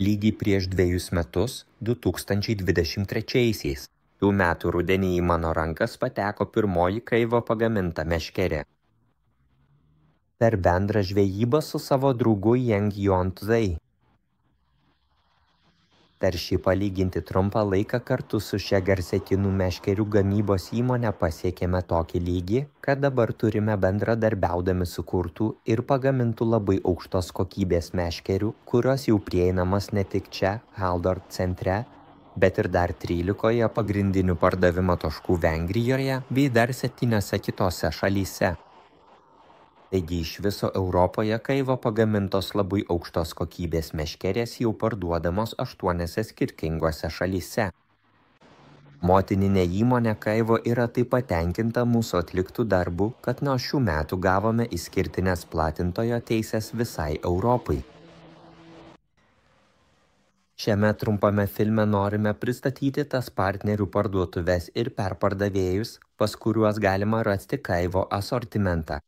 lygiai prieš 2 metus, 2023-aisiais. Tų metų rudenį į mano rankas pateko pirmoji Kaivo pagaminta meškerė. Per bendrą žvejybą su savo draugu Yang Yuan-Zai. Per šį palyginti trumpą laiką kartu su šia garsia kinų meškerių gamybos įmone pasiekėme tokį lygį, kad dabar turime bendradarbiaudami sukurtų ir pagamintų labai aukštos kokybės meškerių, kurios jau prieinamas ne tik čia, Haldor centre, bet ir dar 13 pagrindinių pardavimo taškų Vengrijoje bei dar 7 kitose šalyse. Taigi iš viso Europoje Kaivo pagamintos labai aukštos kokybės meškerės jau parduodamos 8 skirtingose šalyse. Motininė įmonė Kaivo yra taip patenkinta mūsų atliktų darbų, kad nuo šių metų gavome išskirtinės platintojo teisės visai Europai. Šiame trumpame filme norime pristatyti tas partnerių parduotuves ir perpardavėjus, pas kuriuos galima rasti Kaivo asortimentą.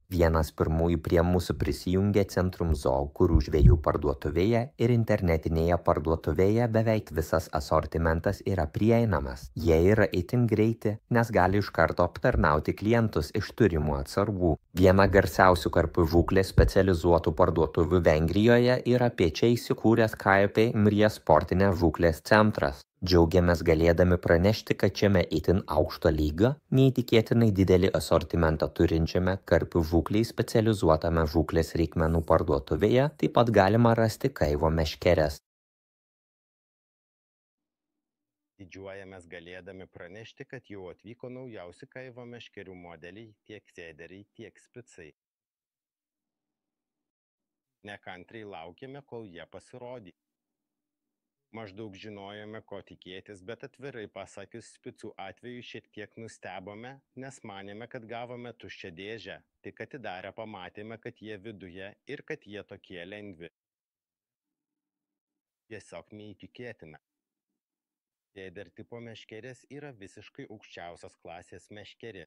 Vienas pirmųjų prie mūsų prisijungė Centrum Zoo, kurių žvejų parduotuvėje ir internetinėje parduotuvėje beveik visas asortimentas yra prieinamas. Jie yra itin greiti, nes gali iš karto aptarnauti klientus iš turimų atsargų. Viena garsiausių karpių žūklės specializuotų parduotuvių Vengrijoje yra Pečia įsikūręs KP Mrie sportinės žūklės centras. Džiaugiamės galėdami pranešti, kad šiame itin aukšto lygio, neįtikėtinai didelį asortimentą turinčiame karpių žūklei specializuotame žūklės reikmenų parduotuvėje taip pat galima rasti Kaivo meškeres. Didžiuojamės galėdami pranešti, kad jau atvyko naujausi Kaivo meškerių modeliai, tiek sėderiai, tiek spicai. Nekantriai laukėme, kol jie pasirodys. Maždaug žinojome, ko tikėtis, bet atvirai pasakius spicų atveju šiek tiek nustebome, nes manėme, kad gavome tuščią dėžę, tik atidarę pamatėme, kad jie viduje ir kad jie tokie lengvi. Tiesiog neįtikėtina. Sėder tipo meškerės yra visiškai aukščiausios klasės meškerė.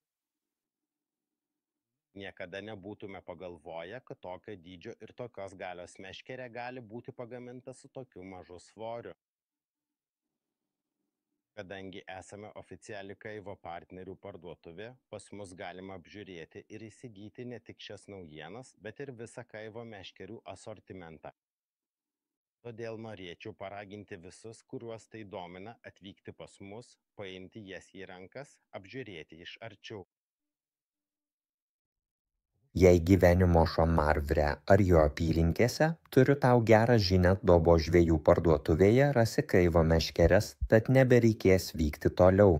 Niekada nebūtume pagalvoję, kad tokio dydžio ir tokios galios meškerė gali būti pagaminta su tokiu mažu svoriu. Kadangi esame oficiali Kaivo partnerių parduotuvė, pas mus galima apžiūrėti ir įsigyti ne tik šias naujienas, bet ir visą Kaivo meškerių asortimentą. Todėl norėčiau paraginti visus, kuriuos tai domina, atvykti pas mus, paimti jas į rankas, apžiūrėti iš arčiau. Jei gyveni Mošo Marvre ar jo apylinkėse, turiu tau gerą žinią, Dobo žvejų parduotuvėje rasi Kaivo meškeres, tad nebereikės vykti toliau.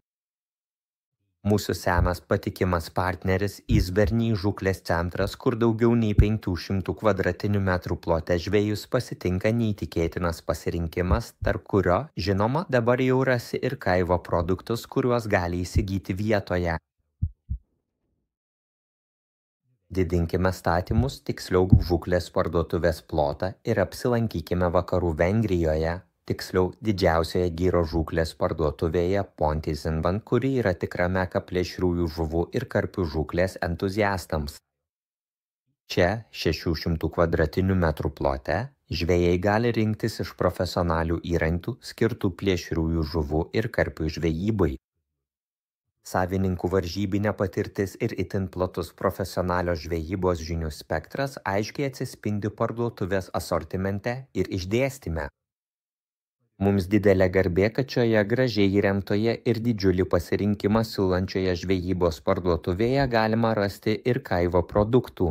Mūsų senas patikimas partneris Izberniai žūklės centras, kur daugiau nei 500 kvadratinių metrų plote žvejus pasitinka neįtikėtinas pasirinkimas, tarp kurio, žinoma, dabar jau rasi ir Kaivo produktus, kuriuos gali įsigyti vietoje. Didinkime statymus, tiksliau žūklės parduotuvės plotą ir apsilankykime vakarų Vengrijoje, tiksliau didžiausioje gyro žūklės parduotuvėje Pontizinban, kuri yra tikra meka plėšriųjų žuvų ir karpių žūklės entuziastams. Čia 600 kvadratinių metrų plote žvejai gali rinktis iš profesionalių įrankių skirtų plėšriųjų žuvų ir karpių žvejybai. Savininkų varžybinė patirtis ir itin platus profesionalios žvejybos žinių spektras aiškiai atsispindi parduotuvės asortimente ir išdėstyme. Mums didelė garbė, kad šioje gražiai įrengtoje ir didžiulį pasirinkimą siūlančioje žvejybos parduotuvėje galima rasti ir Kaivo produktų.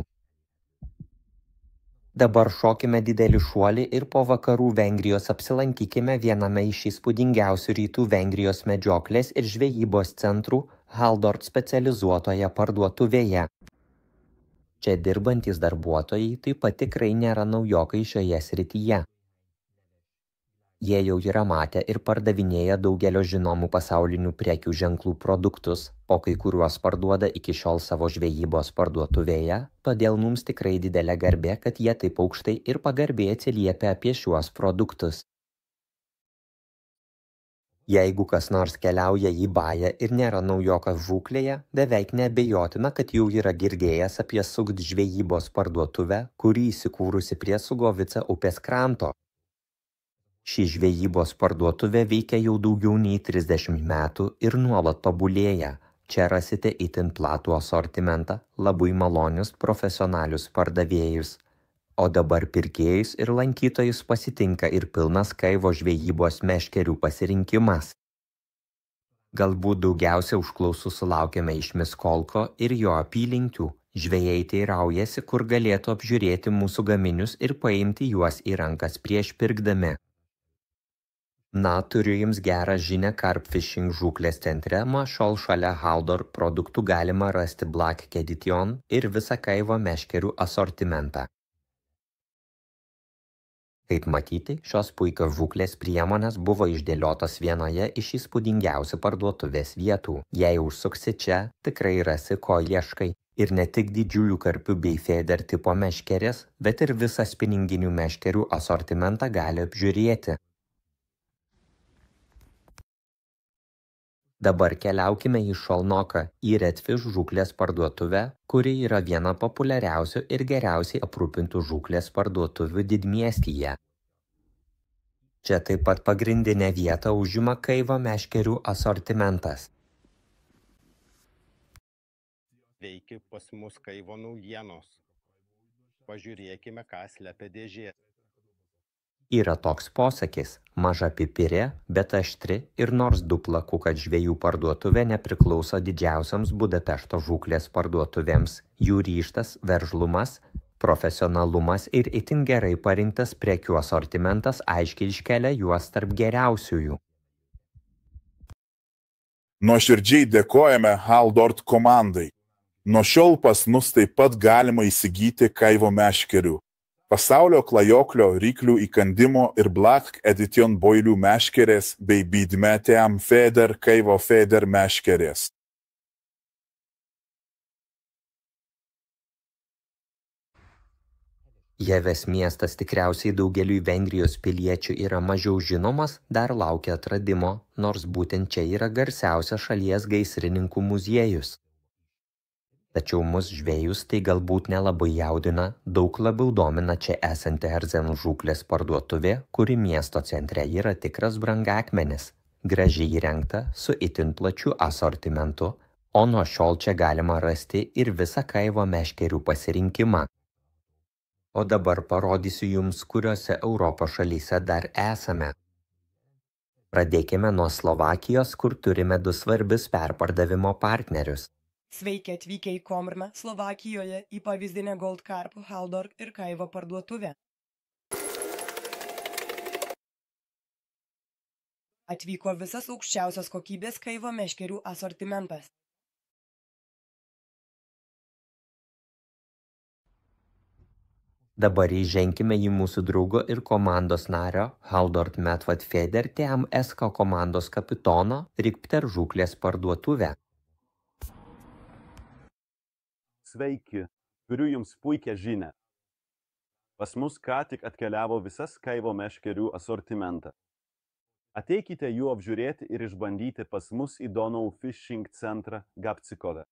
Dabar šokime didelį šuolį ir po vakarų Vengrijos apsilankykime viename iš įspūdingiausių rytų Vengrijos medžioklės ir žvejybos centrų Haldor specializuotoje parduotuvėje. Čia dirbantys darbuotojai taip pat tikrai nėra naujokai šioje srityje. Jie jau yra matę ir pardavinėja daugelio žinomų pasaulinių prekių ženklų produktus, o kai kuriuos parduoda iki šiol savo žvejybos parduotuvėje, todėl mums tikrai didelė garbė, kad jie taip aukštai ir pagarbiai atsiliepia apie šiuos produktus. Jeigu kas nors keliauja į Bają ir nėra naujokas žūklėje, beveik neabejotina, kad jau yra girdėjęs apie Sugd žvejybos parduotuvę, kuri įsikūrusi prie Sugovice upės kranto. Ši žvejybos parduotuvė veikia jau daugiau nei 30 metų ir nuolat tobulėja. Čia rasite itin platų asortimentą, labai malonius profesionalius pardavėjus. O dabar pirkėjus ir lankytojus pasitinka ir pilnas kaivo žvejybos meškerių pasirinkimas. Galbūt daugiausia užklausų sulaukėme iš Miskolco ir jo apylinkių. Žvejai teiraujasi, kur galėtų apžiūrėti mūsų gaminius ir paimti juos į rankas prieš pirkdami. Na, turiu jums gerą žinią, Carp Fishing žūklės centre Mašol šalia Haldor produktų galima rasti Black Kedition ir visą kaivo meškerių asortimentą. Kaip matyti, šios puikios žūklės priemonės buvo išdėliotos vienoje iš įspūdingiausių parduotuvės vietų. Jei užsuksi čia, tikrai rasi, ko ieškai. Ir ne tik didžiulių karpių bei feeder tipo meškerės, bet ir visą spininginių meškerių asortimentą gali apžiūrėti. Dabar keliaukime į Šolnoką, į Redfish žūklės parduotuvę, kuri yra viena populiariausių ir geriausiai aprūpintų žūklės parduotuvių didmiestyje. Čia taip pat pagrindinę vietą užima kaivo meškerių asortimentas. Veikia pas mus kaivo naujienos. Pažiūrėkime, ką slepia dėžė. Yra toks posakis – maža pipirė, bet aštri ir nors duplaku, kad žvejų parduotuvė nepriklauso didžiausiams Budapešto žūklės parduotuvėms, jų ryžtas, veržlumas, profesionalumas ir itin gerai parinktas prekių asortimentas aiškiai iškelia juos tarp geriausiųjų. Nuoširdžiai dėkojame Haldort komandai. Nuo šiol pas mus taip pat galima įsigyti kaivo meškerių. Pasaulio klajoklio ryklių įkandimo ir Black Kedition boilių meškerės bei Bidmeteam feeder kaivo feeder meškerės. Jeves miestas tikriausiai daugeliui Vengrijos piliečių yra mažiau žinomas, dar laukia atradimo, nors būtent čia yra garsiausias šalies gaisrininkų muziejus. Tačiau mus žvejus tai galbūt nelabai jaudina, daug labiau domina čia esanti Herzen žūklės parduotuvė, kuri miesto centre yra tikras brangakmenis, gražiai įrengta su itin plačiu asortimentu, o nuo šiol čia galima rasti ir visą kaivo meškerių pasirinkimą. O dabar parodysiu jums, kuriuose Europos šalyse dar esame. Pradėkime nuo Slovakijos, kur turime du svarbius perpardavimo partnerius. Sveiki atvykę į Komrną, Slovakijoje, į pavyzdinę Gold Carp, Haldor ir kaivo parduotuvę. Atvyko visas aukščiausios kokybės kaivo meškerių asortimentas. Dabar įženkime į mūsų draugo ir komandos nario Haldort Medvad Feeder Team SK komandos kapitono Rikpter žūklės parduotuvę. Sveiki, turiu jums puikią žinią. Pas mus ką tik atkeliavo visas kaivo meškerių asortimentą. Ateikite jų apžiūrėti ir išbandyti pas mus į Donau Fishing centrą Gabcikove.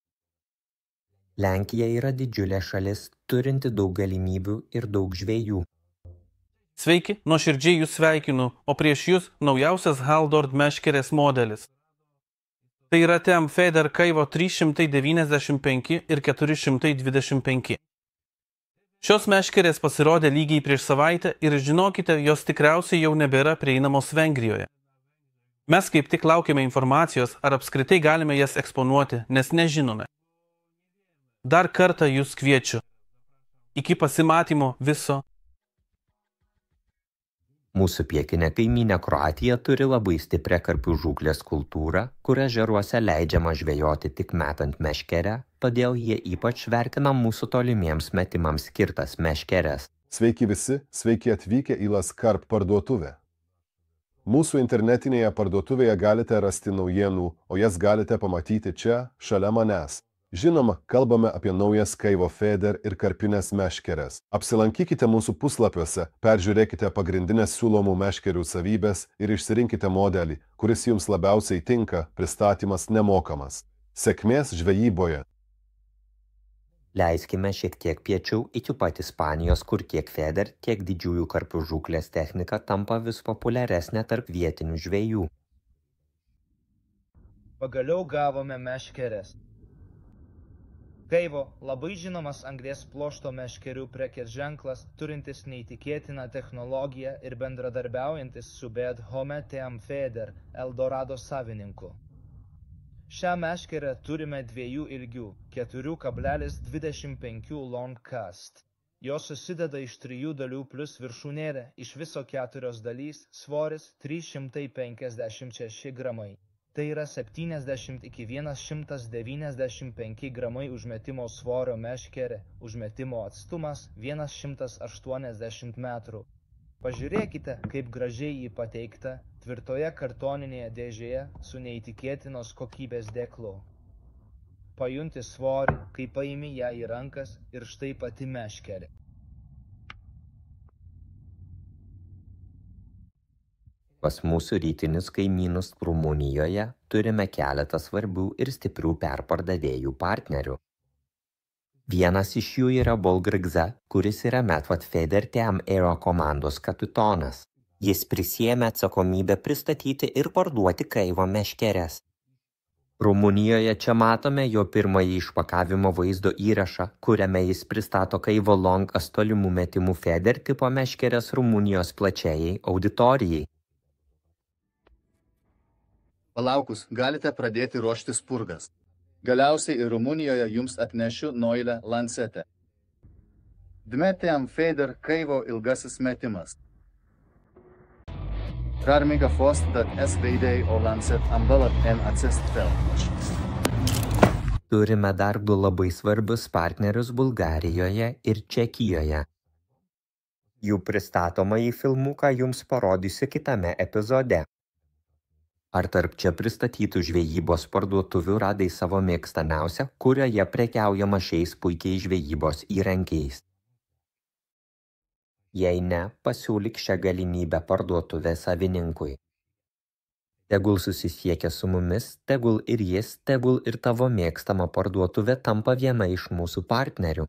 Lenkija yra didžiulė šalis, turinti daug galimybių ir daug žvejų. Sveiki, nuoširdžiai jūs sveikinu, o prieš jūs naujausias Haldort meškerės modelis. Tai yra Team Feeder kaivo 395 ir 425. Šios meškerės pasirodė lygiai prieš savaitę ir žinokite, jos tikriausiai jau nebėra prieinamos Vengrijoje. Mes kaip tik laukiame informacijos, ar apskritai galime jas eksponuoti, nes nežinome. Dar kartą jūs kviečiu. Iki pasimatymo viso. Mūsų pietinė kaimynė Kroatija turi labai stiprią karpių žūklės kultūrą, kur ežeruose leidžiama žvejoti tik metant meškerę, todėl jie ypač vertina mūsų tolimiems metimams skirtas meškeres. Sveiki visi, sveiki atvykę į Las Carp parduotuvę. Mūsų internetinėje parduotuvėje galite rasti naujienų, o jas galite pamatyti čia, šalia manęs. Žinoma, kalbame apie naujas kaivo feeder ir karpinės meškeres. Apsilankykite mūsų puslapiuose, peržiūrėkite pagrindinės siūlomų meškerių savybės ir išsirinkite modelį, kuris jums labiausiai tinka, pristatymas nemokamas. Sėkmės žvejyboje! Leiskime šiek tiek piečiau iki pat Ispanijos, kur tiek feder, tiek didžiųjų karpių žūklės technika tampa vis populiaresnė tarp vietinių žvejų. Pagaliau gavome meškeres. Kaivo labai žinomas anglies pluošto meškerių prekės ženklas, turintis neįtikėtiną technologiją ir bendradarbiaujantis su Bed Home TM Feder Eldorado savininku. Šią meškerę turime 2 ilgių, 4,25 long cast. Jos susideda iš 3 dalių plus viršūnėlė, iš viso 4 dalys, svoris 356 gramai. Tai yra 70 iki 195 gramai užmetimo svorio meškerė, užmetimo atstumas 180 metrų. Pažiūrėkite, kaip gražiai jį pateikta tvirtoje kartoninėje dėžėje su neįtikėtinos kokybės dėklu. Pajunti svorį, kai paimi ją į rankas ir štai pati meškerė. Pas mūsų rytinius kaimynus Rumunijoje turime keletą svarbių ir stiprių perpardavėjų partnerių. Vienas iš jų yra Bolgrigza, kuris yra Metvat Feder TM Aero komandos kapitonas. Jis prisiėmė atsakomybę pristatyti ir parduoti Kaivo meškeres. Rumunijoje čia matome jo pirmąjį išpakavimo vaizdo įrašą, kuriame jis pristato Kaivo Long tolimų metimų Feder tipo meškeres Rumunijos plačiajai auditorijai. Palaukus, galite pradėti ruošti spurgas. Galiausiai ir Rumunijoje jums atnešiu Noilę lancetę. Dmetėm Feder Kaivo ilgasis metimas. Rarmiga fost.s veidei o lancet ambalat en acest fel. Turime dar 2 labai svarbius partnerius Bulgarijoje ir Čekijoje. Jų pristatomąjį filmuką jums parodysiu kitame epizode. Ar tarp čia pristatytų žvejybos parduotuvių radai savo mėgstamiausią, kurioje prekiaujama šiais puikiais žvejybos įrankiais? Jei ne, pasiūlyk šią galimybę parduotuvės savininkui. Tegul susisiekia su mumis, tegul ir jis, tegul ir tavo mėgstama parduotuvė tampa viena iš mūsų partnerių.